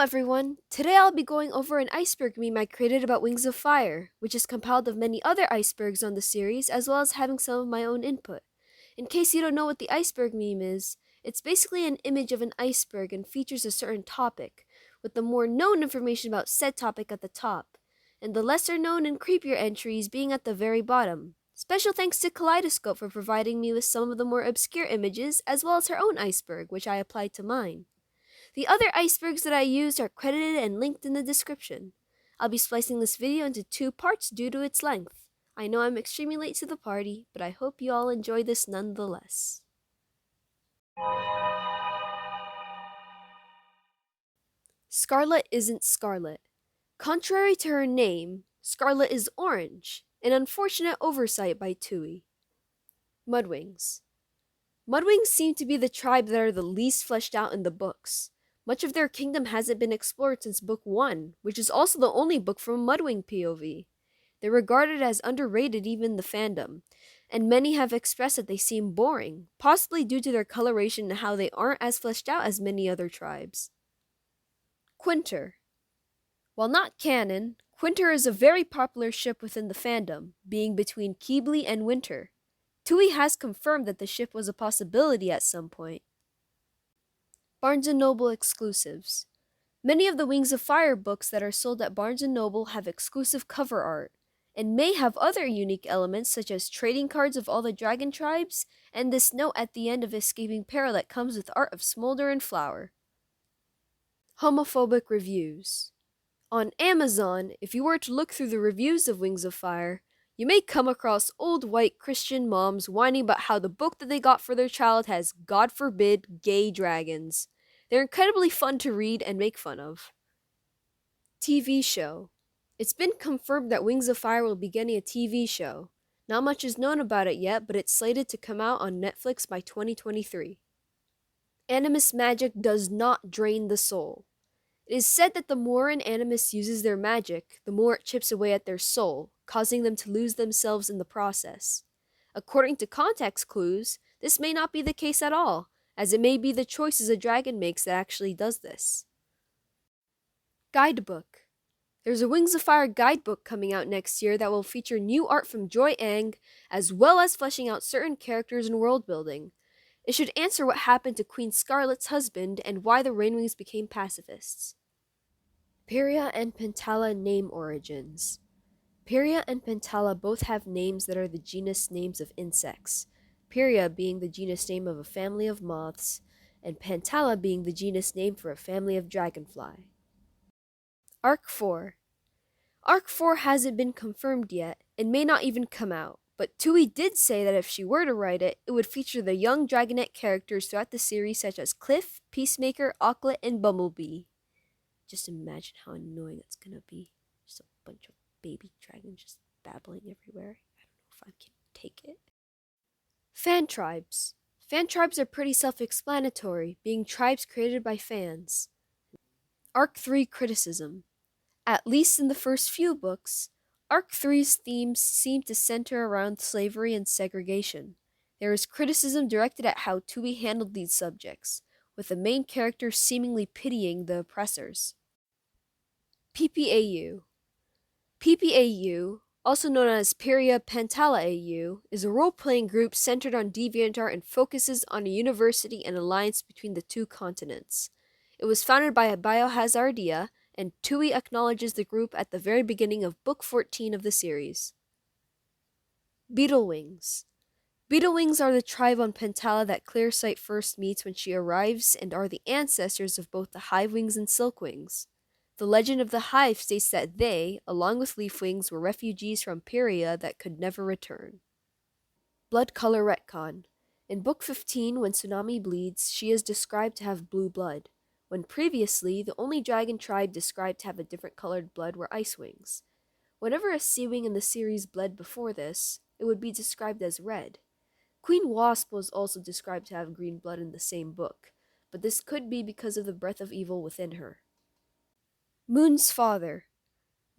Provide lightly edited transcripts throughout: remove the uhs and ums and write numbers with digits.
everyone! Today I'll be going over an iceberg meme I created about Wings of Fire, which is compiled of many other icebergs on the series, as well as having some of my own input. In case you don't know what the iceberg meme is, it's basically an image of an iceberg and features a certain topic, with the more known information about said topic at the top, and the lesser known and creepier entries being at the very bottom. Special thanks to Kaleidoscope for providing me with some of the more obscure images, as well as her own iceberg, which I applied to mine. The other icebergs that I used are credited and linked in the description. I'll be splicing this video into 2 parts due to its length. I know I'm extremely late to the party, but I hope you all enjoy this nonetheless. Scarlet isn't Scarlet. Contrary to her name, Scarlet is orange, an unfortunate oversight by Tui. Mudwings. Mudwings seem to be the tribe that are the least fleshed out in the books. Much of their kingdom hasn't been explored since Book 1, which is also the only book from a Mudwing POV. They're regarded as underrated even in the fandom, and many have expressed that they seem boring, possibly due to their coloration and how they aren't as fleshed out as many other tribes. Quinter. While not canon, Quinter is a very popular ship within the fandom, being between Keebly and Winter. Tui has confirmed that the ship was a possibility at some point. Barnes & Noble Exclusives. Many of the Wings of Fire books that are sold at Barnes & Noble have exclusive cover art, and may have other unique elements such as trading cards of all the dragon tribes, and this note at the end of Escaping Peril that comes with art of Smolder and Flower. Homophobic Reviews. On Amazon, if you were to look through the reviews of Wings of Fire, you may come across old white Christian moms whining about how the book that they got for their child has, God forbid, gay dragons. They're incredibly fun to read and make fun of. TV show. It's been confirmed that Wings of Fire will be getting a TV show. Not much is known about it yet, but it's slated to come out on Netflix by 2023. Animus magic does not drain the soul. It is said that the more an Animus uses their magic, the more it chips away at their soul, causing them to lose themselves in the process. According to context clues, this may not be the case at all, as it may be the choices a dragon makes that actually does this. Guidebook. There's a Wings of Fire guidebook coming out next year that will feature new art from Joy Ang, as well as fleshing out certain characters and world building. It should answer what happened to Queen Scarlet's husband and why the Rainwings became pacifists. Pyrrhia and Pantala name origins. Pyrrhia and Pantala both have names that are the genus names of insects, Pyrrhia being the genus name of a family of moths, and Pantala being the genus name for a family of dragonfly. Arc 4. Arc 4 hasn't been confirmed yet, and may not even come out, but Tui did say that if she were to write it, it would feature the young Dragonette characters throughout the series such as Cliff, Peacemaker, Auklet, and Bumblebee. Just imagine how annoying it's gonna be. Just a bunch of baby dragons just babbling everywhere. I don't know if I can take it. Fan tribes. Fan tribes are pretty self-explanatory, being tribes created by fans. Arc 3 criticism. At least in the first few books, Arc 3's themes seem to center around slavery and segregation. There is criticism directed at how Tui handled these subjects, with the main character seemingly pitying the oppressors. PPAU. PPAU, also known as Pyrrhia Pantala AU, is a role-playing group centered on DeviantArt and focuses on a university and alliance between the 2 continents. It was founded by Biohazardia, and Tui acknowledges the group at the very beginning of Book 14 of the series. Beetlewings. Beetlewings are the tribe on Pantala that Clearsight first meets when she arrives and are the ancestors of both the Hivewings and Silkwings. The legend of the Hive states that they, along with Leafwings, were refugees from Pyrrhia that could never return. Blood color retcon. In Book 15, when Tsunami bleeds, she is described to have blue blood, when previously the only dragon tribe described to have a different colored blood were Icewings. Whenever a Seawing in the series bled before this, it would be described as red. Queen Wasp was also described to have green blood in the same book, but this could be because of the breath of evil within her. Moon's father.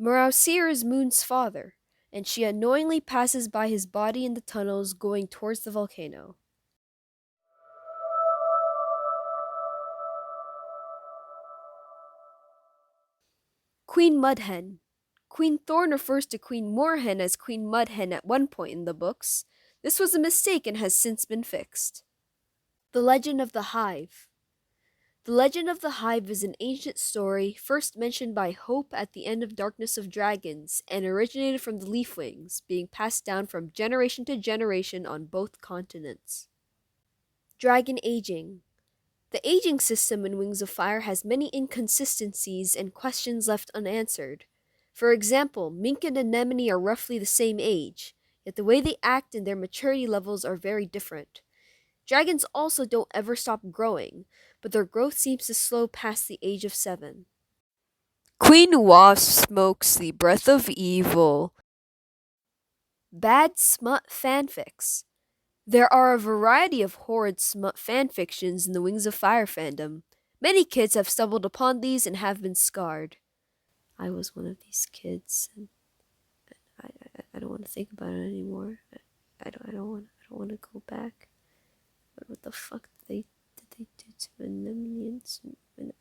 Marausir is Moon's father, and she annoyingly passes by his body in the tunnels going towards the volcano. Queen Mudhen. Queen Thorn refers to Queen Moorhen as Queen Mudhen at one point in the books. This was a mistake and has since been fixed. The Legend of the Hive. The Legend of the Hive is an ancient story first mentioned by Hope at the end of Darkness of Dragons and originated from the Leafwings, being passed down from generation to generation on both continents. Dragon Aging. The aging system in Wings of Fire has many inconsistencies and questions left unanswered. For example, Mink and Anemone are roughly the same age, yet the way they act and their maturity levels are very different. Dragons also don't ever stop growing, but their growth seems to slow past the age of 7. Queen Wasp smokes the breath of evil. Bad Smut Fanfics. There are a variety of horrid smut fanfictions in the Wings of Fire fandom. Many kids have stumbled upon these and have been scarred. I was one of these kids, and I don't want to think about it anymore. I don't want to go back. But what the fuck did they do to Anemone and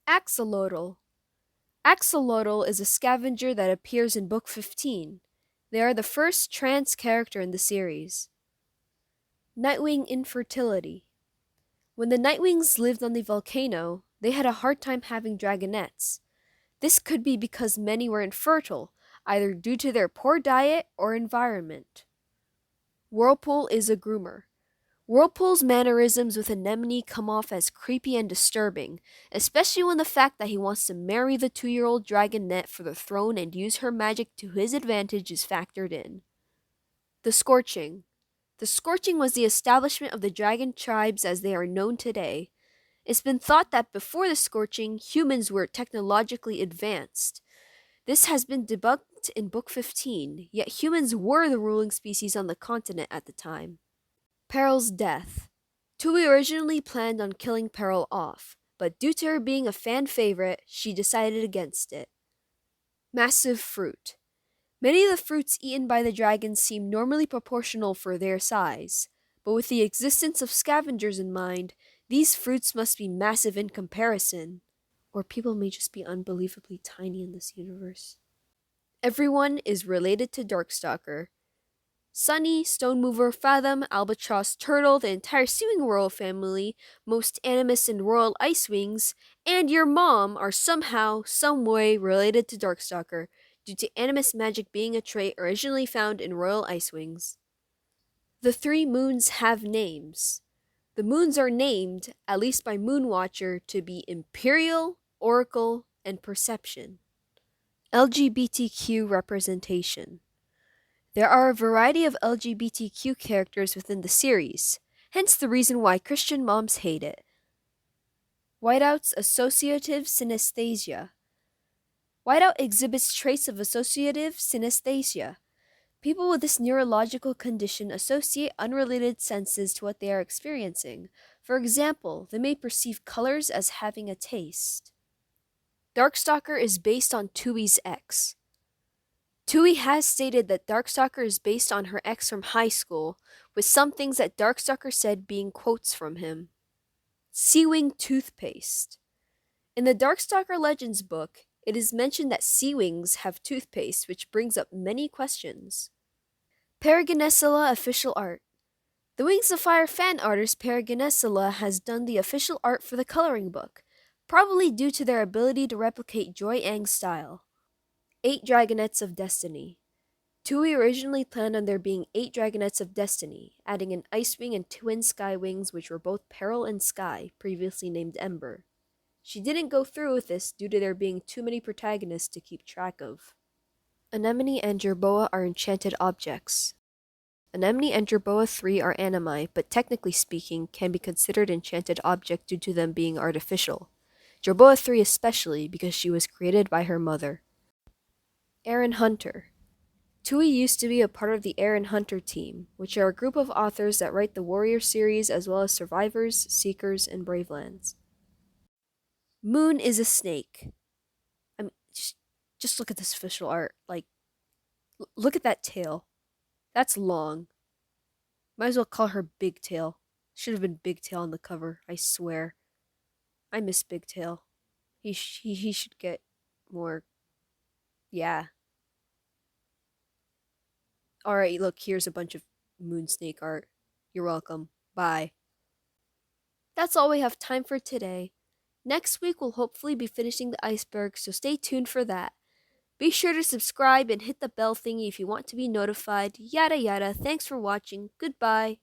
Axolotl. Axolotl is a scavenger that appears in Book 15. They are the first trans character in the series. Nightwing Infertility. When the Nightwings lived on the volcano, they had a hard time having dragonettes. This could be because many were infertile, either due to their poor diet or environment. Whirlpool is a groomer. Whirlpool's mannerisms with Anemone come off as creepy and disturbing, especially when the fact that he wants to marry the 2-year-old dragonette for the throne and use her magic to his advantage is factored in. The Scorching. The Scorching was the establishment of the dragon tribes as they are known today. It's been thought that before the Scorching, humans were technologically advanced. This has been debunked in Book 15, yet humans were the ruling species on the continent at the time. Peril's death. Tui originally planned on killing Peril off, but due to her being a fan favorite, she decided against it. Massive fruit. Many of the fruits eaten by the dragons seem normally proportional for their size, but with the existence of scavengers in mind, these fruits must be massive in comparison. Or people may just be unbelievably tiny in this universe. Everyone is related to Darkstalker. Sunny, Stonemover, Fathom, Albatross, Turtle, the entire Seawing royal family, most Animus and Royal Icewings, and your mom are somehow, someway related to Darkstalker, due to Animus magic being a trait originally found in Royal Icewings. The 3 moons have names. The moons are named, at least by Moonwatcher, to be Imperial, Oracle, and Perception. LGBTQ representation. There are a variety of LGBTQ characters within the series, hence the reason why Christian moms hate it. Whiteout's Associative Synesthesia. Whiteout exhibits traits of associative synesthesia. People with this neurological condition associate unrelated senses to what they are experiencing. For example, they may perceive colors as having a taste. Darkstalker is based on Tui's ex. Tui has stated that Darkstalker is based on her ex from high school, with some things that Darkstalker said being quotes from him. Seawing Toothpaste. In the Darkstalker Legends book, it is mentioned that Seawings have toothpaste, which brings up many questions. Paragonessula official art. The Wings of Fire fan artist Paragonessula has done the official art for the coloring book, probably due to their ability to replicate Joy Ang's style. 8 Dragonettes of Destiny. Tui originally planned on there being 8 Dragonettes of Destiny, adding an Icewing and twin Skywings which were both Peril and Sky, previously named Ember. She didn't go through with this due to there being too many protagonists to keep track of. Anemone and Jerboa are enchanted objects. Anemone and Jerboa III are animi, but technically speaking, can be considered enchanted object due to them being artificial. Jerboa III especially because she was created by her mother. Aaron Hunter. Tui used to be a part of the Aaron Hunter team, which are a group of authors that write the Warrior series as well as Survivors, Seekers, and Bravelands. Moon is a snake. I mean, just look at this official art. Look at that tail. That's long. Might as well call her Big Tail. Should have been Big Tail on the cover, I swear. I miss Big Tail. He should get more. Yeah. Alright, look, here's a bunch of Moonsnake art. You're welcome. Bye. That's all we have time for today. Next week, we'll hopefully be finishing the Iceberg, so stay tuned for that. Be sure to subscribe and hit the bell thingy if you want to be notified. Yada yada. Thanks for watching. Goodbye.